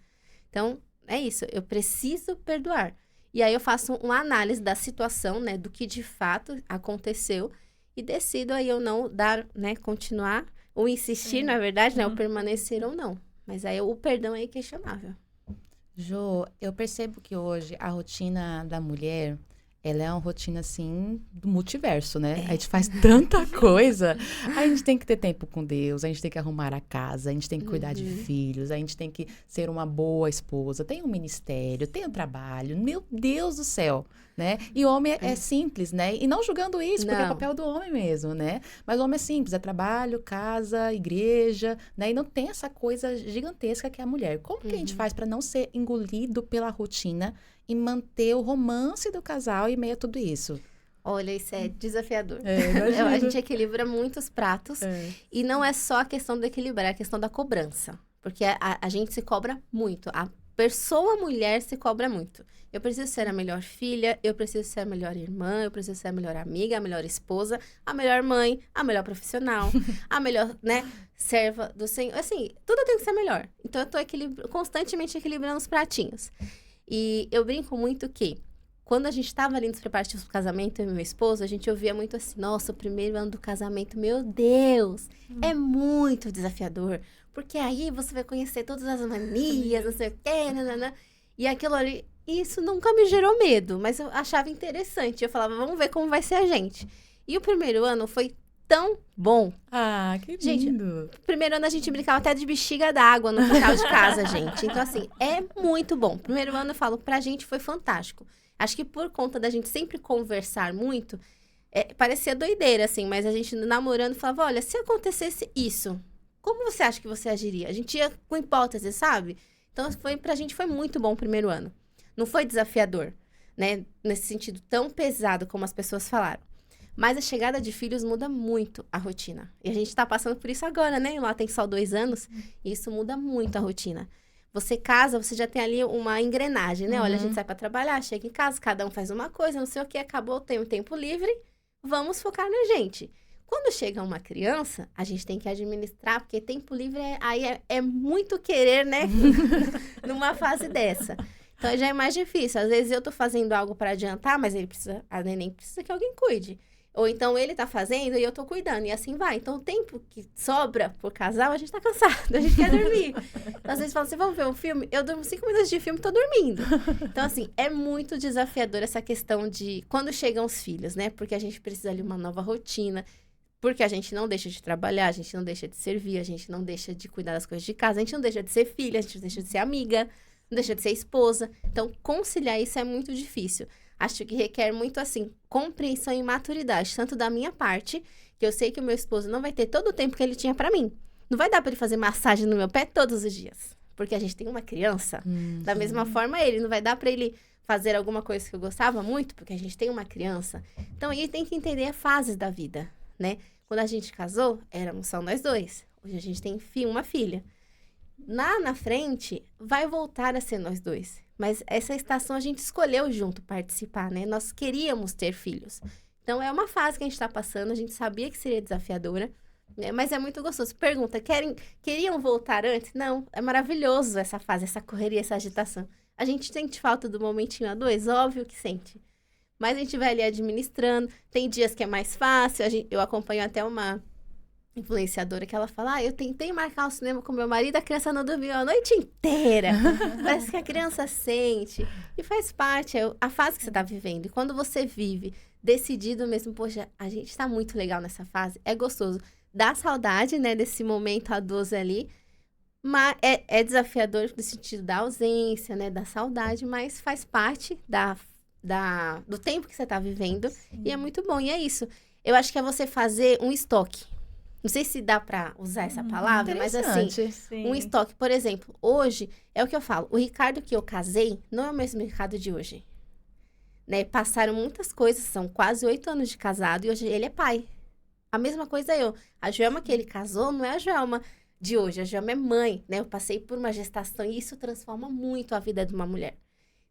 Então, é isso, eu preciso perdoar. E aí eu faço uma análise da situação, né, do que de fato aconteceu, e decido aí eu não dar, né, continuar, ou insistir, na verdade, né, ou permanecer ou não. Mas aí o perdão é inquestionável. Jo, eu percebo que hoje a rotina da mulher, ela é uma rotina, assim, do multiverso, né? A gente faz tanta coisa. A gente tem que ter tempo com Deus, a gente tem que arrumar a casa, a gente tem que cuidar de filhos, a gente tem que ser uma boa esposa, tem um ministério, tem um trabalho. Meu Deus do céu, né? E o homem é simples, né? E não julgando isso, porque é papel do homem mesmo, né? Mas o homem é simples, é trabalho, casa, igreja, né? E não tem essa coisa gigantesca que é a mulher. Como que a gente faz para não ser engolido pela rotina e manter o romance do casal em meio a tudo isso? Olha, isso é desafiador. A gente equilibra muitos pratos. E não é só a questão do equilibrar, é a questão da cobrança. Porque a gente se cobra muito. A pessoa mulher se cobra muito. Eu preciso ser a melhor filha, eu preciso ser a melhor irmã, eu preciso ser a melhor amiga, a melhor esposa, a melhor mãe, a melhor profissional, a melhor, né, serva do Senhor. Assim, tudo tem que ser melhor. Então, eu tô constantemente equilibrando os pratinhos. E eu brinco muito que, quando a gente tava ali nos preparativos pro casamento, eu e meu esposo, a gente ouvia muito assim, nossa, o primeiro ano do casamento, meu Deus, é muito desafiador. Porque aí você vai conhecer todas as manias, não sei o quê, nanana. E aquilo ali, isso nunca me gerou medo, mas eu achava interessante. Eu falava, vamos ver como vai ser a gente. E o primeiro ano foi tão bom. Ah, que lindo. Gente, no primeiro ano a gente brincava até de bexiga d'água no quintal de casa, gente. Então, assim, é muito bom. Primeiro ano, eu falo, pra gente foi fantástico. Acho que por conta da gente sempre conversar muito, parecia doideira, assim, mas a gente namorando falava, olha, se acontecesse isso, como você acha que você agiria? A gente ia com hipótese, sabe? Então, pra gente foi muito bom o primeiro ano. Não foi desafiador, né? Nesse sentido tão pesado como as pessoas falaram. Mas a chegada de filhos muda muito a rotina. E a gente tá passando por isso agora, né? Lá tem só 2 anos. E isso muda muito a rotina. Você casa, você já tem ali uma engrenagem, né? Olha, a gente sai pra trabalhar, chega em casa, cada um faz uma coisa, não sei o que, acabou, tem um tempo livre, vamos focar na gente. Quando chega uma criança, a gente tem que administrar, porque tempo livre é muito querer, né? Numa fase dessa. Então, já é mais difícil. Às vezes, eu tô fazendo algo para adiantar, mas a neném precisa que alguém cuide. Ou então, ele tá fazendo e eu tô cuidando. E assim vai. Então, o tempo que sobra por casal, a gente tá cansado. A gente quer dormir. Então, às vezes, fala assim, vamos ver um filme? Eu durmo 5 minutos de filme e tô dormindo. Então, assim, é muito desafiador essa questão de quando chegam os filhos, né? Porque a gente precisa ali uma nova rotina. Porque a gente não deixa de trabalhar, a gente não deixa de servir, a gente não deixa de cuidar das coisas de casa, a gente não deixa de ser filha, a gente não deixa de ser amiga, não deixa de ser esposa. Então, conciliar isso é muito difícil. Acho que requer muito, assim, compreensão e maturidade, tanto da minha parte, que eu sei que o meu esposo não vai ter todo o tempo que ele tinha pra mim. Não vai dar pra ele fazer massagem no meu pé todos os dias, porque a gente tem uma criança. Da mesma forma, ele não vai dar pra ele fazer alguma coisa que eu gostava muito, porque a gente tem uma criança. Então, ele tem que entender as fases da vida, né? Quando a gente casou, éramos só nós 2. Hoje a gente tem uma filha. Lá na frente, vai voltar a ser nós 2. Mas essa estação a gente escolheu junto participar, né? Nós queríamos ter filhos. Então, é uma fase que a gente está passando. A gente sabia que seria desafiadora, né? Mas é muito gostoso. Pergunta, queriam voltar antes? Não, é maravilhoso essa fase, essa correria, essa agitação. A gente sente falta do momentinho a 2? Óbvio que sente. Mas a gente vai ali administrando. Tem dias que é mais fácil. Eu acompanho até uma influenciadora que ela fala, eu tentei marcar o cinema com meu marido, a criança não dormiu a noite inteira. Parece que a criança sente. E faz parte, é a fase que você tá vivendo. E quando você vive decidido mesmo, poxa, a gente tá muito legal nessa fase, é gostoso. Dá saudade, né, desse momento a 12 ali, mas é desafiador no sentido da ausência, né, da saudade, mas faz parte do tempo que você tá vivendo. Sim. E é muito bom. E é isso. Eu acho que é você fazer um estoque. Não sei se dá pra usar essa palavra, mas assim, sim. Um estoque. Por exemplo, hoje, é o que eu falo, o Ricardo que eu casei não é o mesmo Ricardo de hoje. Né? Passaram muitas coisas, são quase 8 anos de casado e hoje ele é pai. A mesma coisa eu. A Joelma que ele casou não é a Joelma de hoje, a Joelma é mãe, né? Eu passei por uma gestação e isso transforma muito a vida de uma mulher.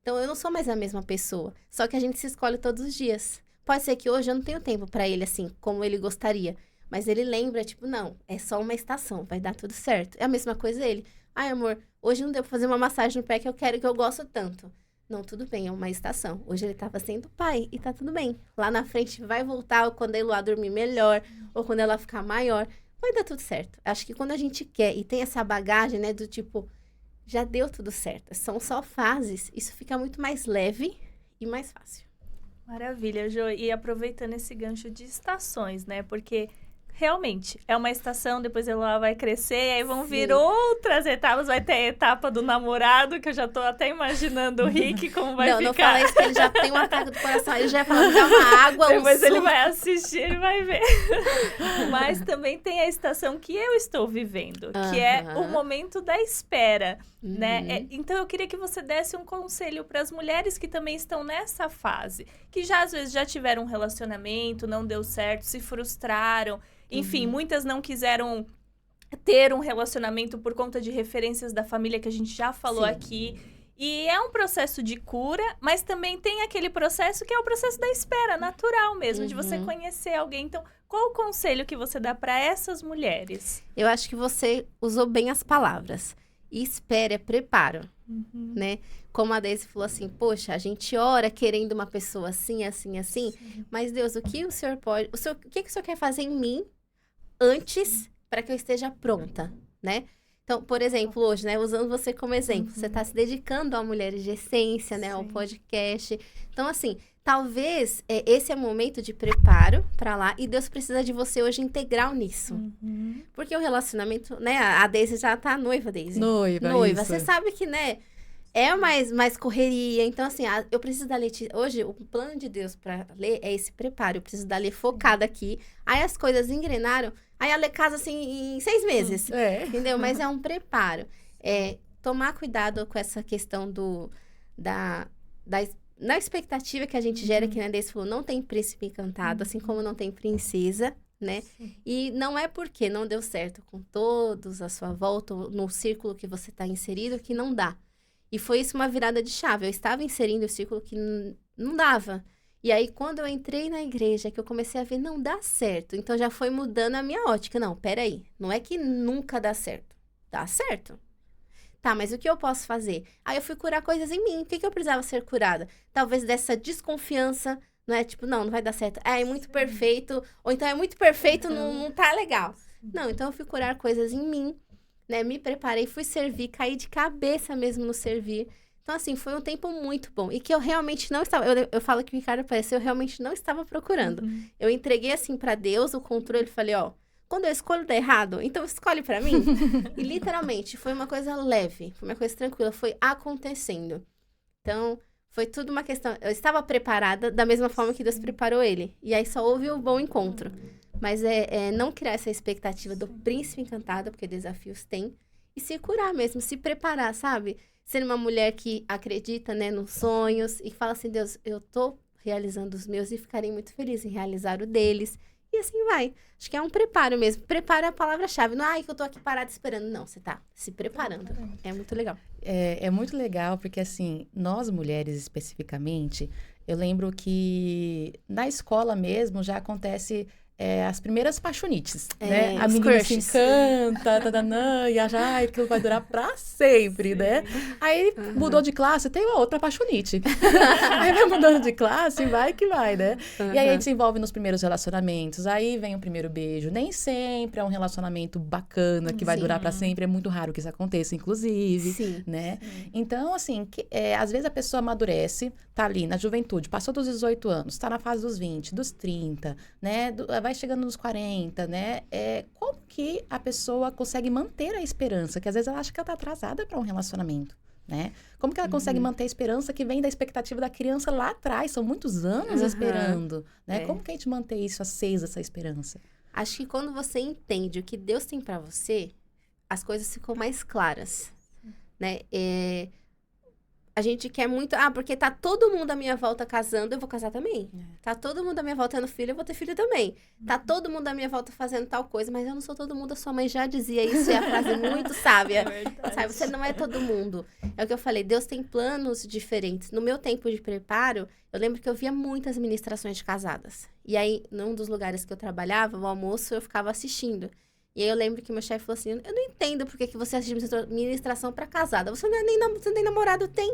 Então, eu não sou mais a mesma pessoa, só que a gente se escolhe todos os dias. Pode ser que hoje eu não tenho tempo pra ele, assim, como ele gostaria. Mas ele lembra, tipo, não, é só uma estação, vai dar tudo certo. É a mesma coisa ele. Ai, amor, hoje não deu pra fazer uma massagem no pé que eu quero, que eu gosto tanto. Não, tudo bem, é uma estação. Hoje ele tava sendo pai e tá tudo bem. Lá na frente vai voltar, ou quando a Eloá dormir melhor, ou quando ela ficar maior, vai dar tudo certo. Acho que quando a gente quer e tem essa bagagem, né, do tipo, já deu tudo certo. São só fases, isso fica muito mais leve e mais fácil. Maravilha, Jo. E aproveitando esse gancho de estações, né, porque realmente, é uma estação, depois ela vai crescer, aí vão vir outras etapas, vai ter a etapa do namorado, que eu já tô até imaginando o Rick, como vai ficar. Não fala isso, que ele já tem um ataque do coração, ele já vai falar, dá uma água, depois ele vai assistir, ele vai ver. Mas também tem a estação que eu estou vivendo, que é o momento da espera, né? Então, eu queria que você desse um conselho para as mulheres que também estão nessa fase, que já, às vezes, já tiveram um relacionamento, não deu certo, se frustraram. Enfim, muitas não quiseram ter um relacionamento por conta de referências da família que a gente já falou Sim. aqui. E é um processo de cura, mas também tem aquele processo que é o processo da espera, natural mesmo, de você conhecer alguém. Então, qual o conselho que você dá para essas mulheres? Eu acho que você usou bem as palavras. Espera é preparo, né? Como a Daisy falou assim, poxa, a gente ora querendo uma pessoa assim, assim, assim. Mas Deus, o que o Senhor pode... o que o Senhor quer fazer em mim antes para que eu esteja pronta, né? Então, por exemplo, hoje, né, usando você como exemplo, você está se dedicando a Mulheres de Essência, né, ao podcast. Então, assim, talvez esse é o momento de preparo para lá e Deus precisa de você hoje integral nisso. Porque o relacionamento, né, a Daisy já tá noiva, Daisy. Noiva, isso. Você sabe que, né, é mais correria. Então, assim, eu preciso da Letícia. Hoje, o plano de Deus para ler é esse preparo. Eu preciso da Lê focada aqui. Aí as coisas engrenaram. Aí a Lê casa, assim, em 6 meses. Entendeu? Mas é um preparo. Tomar cuidado com essa questão da expectativa que a gente gera, que a Daisy falou, não tem príncipe encantado, assim como não tem princesa, né? E não é porque não deu certo com todos à sua volta, no círculo que você está inserido, que não dá. E foi isso uma virada de chave. Eu estava inserindo o círculo que não dava. E aí, quando eu entrei na igreja, que eu comecei a ver, não dá certo. Então, já foi mudando a minha ótica. Não, peraí. Não é que nunca dá certo. Dá certo. Tá, mas o que eu posso fazer? Aí, eu fui curar coisas em mim. O que eu precisava ser curada? Talvez dessa desconfiança, não é? Tipo, não vai dar certo. É muito perfeito. Ou então, é muito perfeito, não tá legal. Não, então, eu fui curar coisas em mim. Né, me preparei, fui servir, caí de cabeça mesmo no servir. Então, assim, foi um tempo muito bom. E que eu realmente não estava... Eu falo que o Ricardo apareceu, eu realmente não estava procurando. Eu entreguei, assim, pra Deus o controle. Falei, ó, quando eu escolho dar errado, então escolhe pra mim. E, literalmente, foi uma coisa leve. Foi uma coisa tranquila. Foi acontecendo. Então, foi tudo uma questão... Eu estava preparada da mesma forma que Deus preparou ele. E aí, só houve o bom encontro. Mas não criar essa expectativa do príncipe encantado, porque desafios tem, e se curar mesmo, se preparar, sabe? Ser uma mulher que acredita, né, nos sonhos e fala assim, Deus, eu tô realizando os meus e ficarei muito feliz em realizar o deles. E assim vai. Acho que é um preparo mesmo. Preparo é a palavra-chave. Não é que eu tô aqui parada esperando. Não, você tá se preparando. É muito legal. É muito legal, porque assim, nós mulheres especificamente, eu lembro que na escola mesmo já acontece... as primeiras paixonites, né? A menina se encanta, e acha, ai, aquilo vai durar pra sempre, né? Aí mudou de classe, tem uma outra paixonite. Aí vai mudando de classe, vai que vai, né? E aí a gente se envolve nos primeiros relacionamentos, aí vem o primeiro beijo. Nem sempre é um relacionamento bacana, que vai durar pra sempre. É muito raro que isso aconteça, inclusive, né? Então, assim, às vezes a pessoa amadurece, tá ali na juventude, passou dos 18 anos, tá na fase dos 20, dos 30, né? Vai chegando nos 40, né? Como que a pessoa consegue manter a esperança? Que às vezes ela acha que ela tá atrasada para um relacionamento, né? Como que ela consegue manter a esperança que vem da expectativa da criança lá atrás? São muitos anos esperando, né? Como que a gente mantém isso acesa, essa esperança? Acho que quando você entende o que Deus tem para você, as coisas ficam mais claras, né? A gente quer muito... porque tá todo mundo à minha volta casando, eu vou casar também. Tá todo mundo à minha volta tendo filho, eu vou ter filho também. Tá todo mundo à minha volta fazendo tal coisa, mas eu não sou todo mundo. A sua mãe já dizia isso, é a frase muito sábia. Sabe? Você não é todo mundo. É o que eu falei, Deus tem planos diferentes. No meu tempo de preparo, eu lembro que eu via muitas ministrações de casadas. E aí, num dos lugares que eu trabalhava, no almoço, eu ficava assistindo. E aí eu lembro que meu chefe falou assim, eu não entendo por que você assiste ministração pra casada. Você nem namorado tem.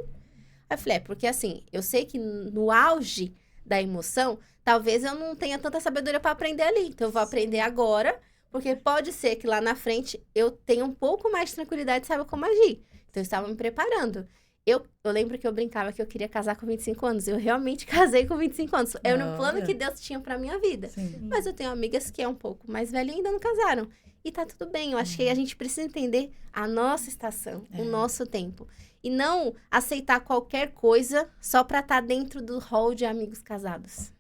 Aí eu falei, porque assim, eu sei que no auge da emoção, talvez eu não tenha tanta sabedoria pra aprender ali. Então eu vou aprender agora, porque pode ser que lá na frente eu tenha um pouco mais de tranquilidade e saiba como agir. Então eu estava me preparando. Eu lembro que eu brincava que eu queria casar com 25 anos. Eu realmente casei com 25 anos. Era um plano que Deus tinha pra minha vida. Sim. Mas eu tenho amigas que é um pouco mais velhas e ainda não casaram. E tá tudo bem. Eu acho que a gente precisa entender a nossa estação, o nosso tempo. E não aceitar qualquer coisa só pra estar dentro do hall de amigos casados.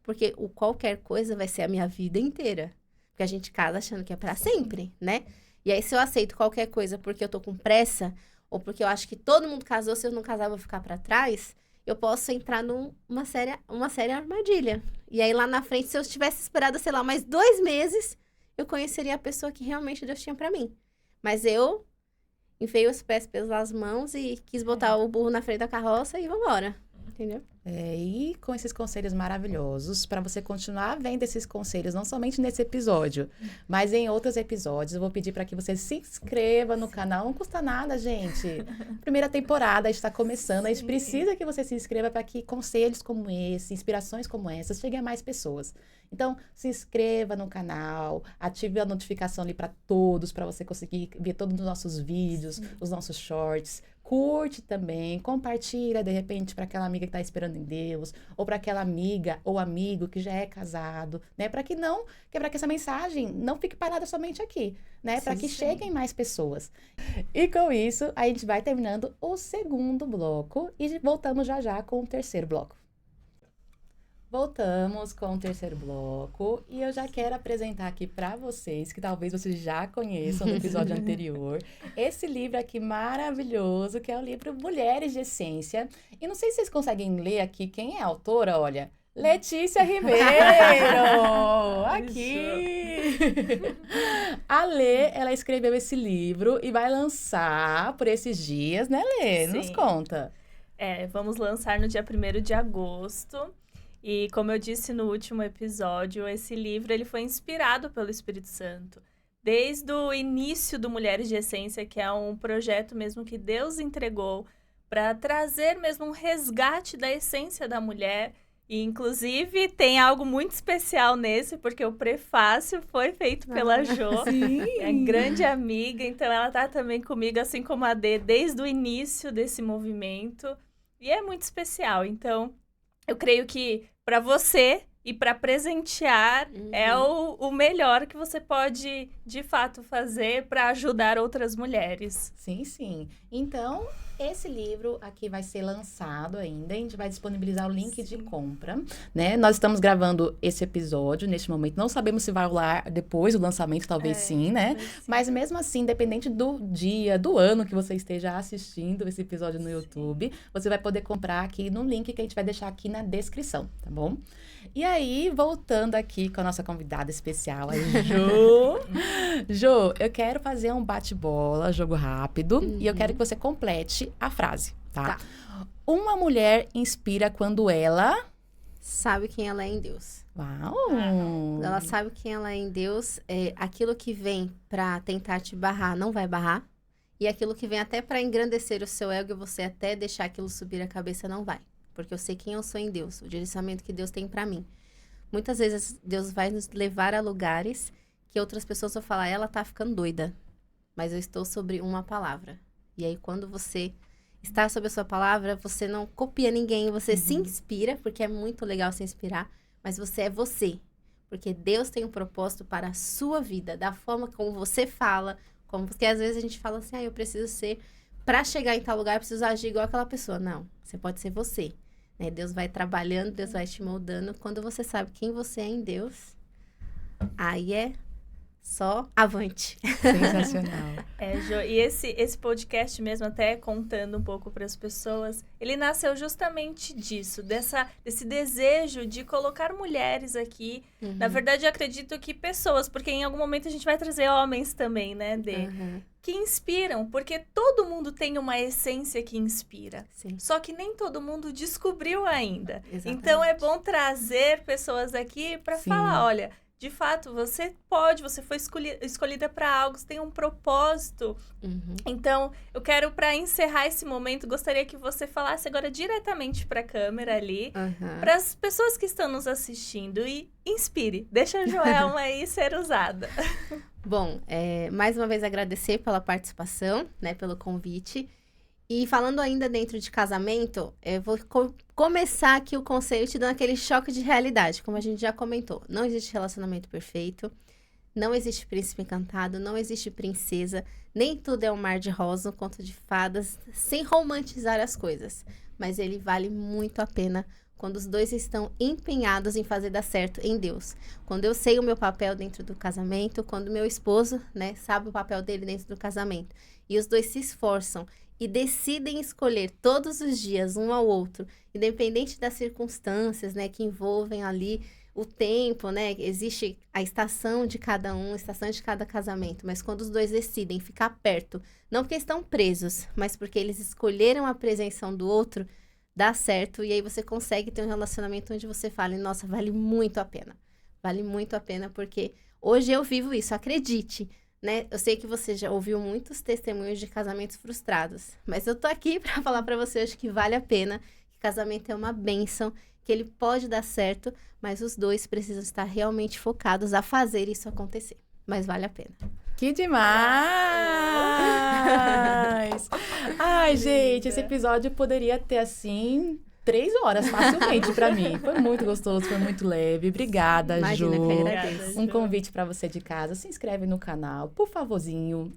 Porque o qualquer coisa vai ser a minha vida inteira. Porque a gente casa achando que é pra sempre, né? E aí, se eu aceito qualquer coisa porque eu tô com pressa, ou porque eu acho que todo mundo casou, se eu não casar, eu vou ficar pra trás, eu posso entrar numa séria armadilha. E aí, lá na frente, se eu tivesse esperado, sei lá, mais 2 meses, eu conheceria a pessoa que realmente Deus tinha pra mim. Mas eu enfiei os pés pelas mãos e quis botar o burro na frente da carroça e vambora. Entendeu? E com esses conselhos maravilhosos, para você continuar vendo esses conselhos, não somente nesse episódio, mas em outros episódios, eu vou pedir para que você se inscreva no canal. Não custa nada, gente. Primeira temporada está começando, a gente precisa que você se inscreva para que conselhos como esse, inspirações como essas, cheguem a mais pessoas. Então, se inscreva no canal, ative a notificação ali para todos, para você conseguir ver todos os nossos vídeos, os nossos shorts. Curte também, compartilha de repente para aquela amiga que está esperando em Deus, ou para aquela amiga ou amigo que já é casado, né? Para que essa mensagem não fique parada somente aqui, né? Para que cheguem mais pessoas. E com isso, a gente vai terminando o segundo bloco e voltamos já com o terceiro bloco. Voltamos com o terceiro bloco e eu já quero apresentar aqui para vocês, que talvez vocês já conheçam no episódio anterior, esse livro aqui maravilhoso, que é o livro Mulheres de Essência. E não sei se vocês conseguem ler aqui quem é a autora, olha, Letícia Ribeiro! Aqui! A Lê, ela escreveu esse livro e vai lançar por esses dias, né, Lê? Sim. Nos conta. Vamos lançar no dia 1º de agosto. E como eu disse no último episódio, esse livro ele foi inspirado pelo Espírito Santo. Desde o início do Mulheres de Essência, que é um projeto mesmo que Deus entregou para trazer mesmo um resgate da essência da mulher. E, inclusive, tem algo muito especial nesse, porque o prefácio foi feito pela Jo, é grande amiga. Então, ela está também comigo, assim como a Dê, desde o início desse movimento. E é muito especial. Então, eu creio que para você e para presentear é o melhor que você pode, de fato, fazer para ajudar outras mulheres. Sim, sim. Então, esse livro aqui vai ser lançado ainda. A gente vai disponibilizar o link de compra, né? Nós estamos gravando esse episódio neste momento. Não sabemos se vai rolar depois do lançamento, talvez sim, né? Mas mesmo assim, independente do dia, do ano que você esteja assistindo esse episódio no YouTube, você vai poder comprar aqui no link que a gente vai deixar aqui na descrição, tá bom? E aí, voltando aqui com a nossa convidada especial, a Jo. Jo, eu quero fazer um bate-bola, jogo rápido, e eu quero que você complete a frase, tá? Uma mulher inspira quando ela... Sabe quem ela é em Deus. Uau! Ela sabe quem ela é em Deus. Aquilo que vem pra tentar te barrar, não vai barrar. E aquilo que vem até pra engrandecer o seu ego e você até deixar aquilo subir a cabeça, não vai. Porque eu sei quem eu sou em Deus, o direcionamento que Deus tem pra mim. Muitas vezes Deus vai nos levar a lugares que outras pessoas vão falar, ela tá ficando doida. Mas eu estou sobre uma palavra. E aí, quando você está sobre a sua palavra, você não copia ninguém, você se inspira, porque é muito legal se inspirar, mas você é você. Porque Deus tem um propósito para a sua vida, da forma como você fala, porque às vezes a gente fala assim, eu preciso ser, para chegar em tal lugar, eu preciso agir igual aquela pessoa. Não, você pode ser você. Né? Deus vai trabalhando, Deus vai te moldando. Quando você sabe quem você é em Deus, aí é só avante. Sensacional. Jo, e esse podcast mesmo, até contando um pouco para as pessoas, ele nasceu justamente disso, desse desejo de colocar mulheres aqui. Na verdade, eu acredito que pessoas, porque em algum momento a gente vai trazer homens também, né, que inspiram, porque todo mundo tem uma essência que inspira. Sim. Só que nem todo mundo descobriu ainda. Exatamente. Então, é bom trazer pessoas aqui para falar, olha... De fato, você foi escolhida para algo, você tem um propósito. Então, eu quero, para encerrar esse momento, gostaria que você falasse agora diretamente para a câmera ali, para as pessoas que estão nos assistindo e inspire. Deixa a Joelma aí ser usada. Bom, mais uma vez agradecer pela participação, né, pelo convite. E falando ainda dentro de casamento, eu vou começar aqui o conselho te dando aquele choque de realidade, como a gente já comentou. Não existe relacionamento perfeito, não existe príncipe encantado, não existe princesa, nem tudo é um mar de rosa, um conto de fadas, sem romantizar as coisas. Mas ele vale muito a pena quando os dois estão empenhados em fazer dar certo em Deus. Quando eu sei o meu papel dentro do casamento, quando meu esposo, né, sabe o papel dele dentro do casamento, e os dois se esforçam e decidem escolher todos os dias um ao outro, independente das circunstâncias, né, que envolvem ali o tempo, né? Existe a estação de cada um, a estação de cada casamento. Mas quando os dois decidem ficar perto, não porque estão presos, mas porque eles escolheram a presença um do outro, dá certo. E aí você consegue ter um relacionamento onde você fala, nossa, vale muito a pena. Vale muito a pena, porque hoje eu vivo isso, acredite. Né? Eu sei que você já ouviu muitos testemunhos de casamentos frustrados, mas eu tô aqui para falar para você hoje que vale a pena, que casamento é uma bênção, que ele pode dar certo, mas os dois precisam estar realmente focados a fazer isso acontecer. Mas vale a pena. Que demais! Ai, gente, esse episódio poderia ter, assim, 3 horas facilmente pra mim. Foi muito gostoso, foi muito leve. Obrigada, Imagina, Ju. que agradeço. Um convite pra você de casa. Se inscreve no canal, por favorzinho.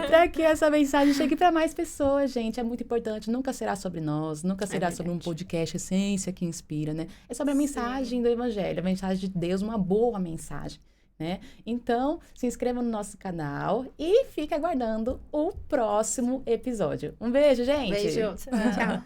Pra que essa mensagem chegue pra mais pessoas, gente. É muito importante. Nunca será sobre nós, nunca será sobre um podcast Essência que Inspira, né? É sobre a mensagem do Evangelho, a mensagem de Deus, uma boa mensagem. Né? Então, se inscreva no nosso canal e fique aguardando o próximo episódio. Um beijo, gente! Beijo! Tchau!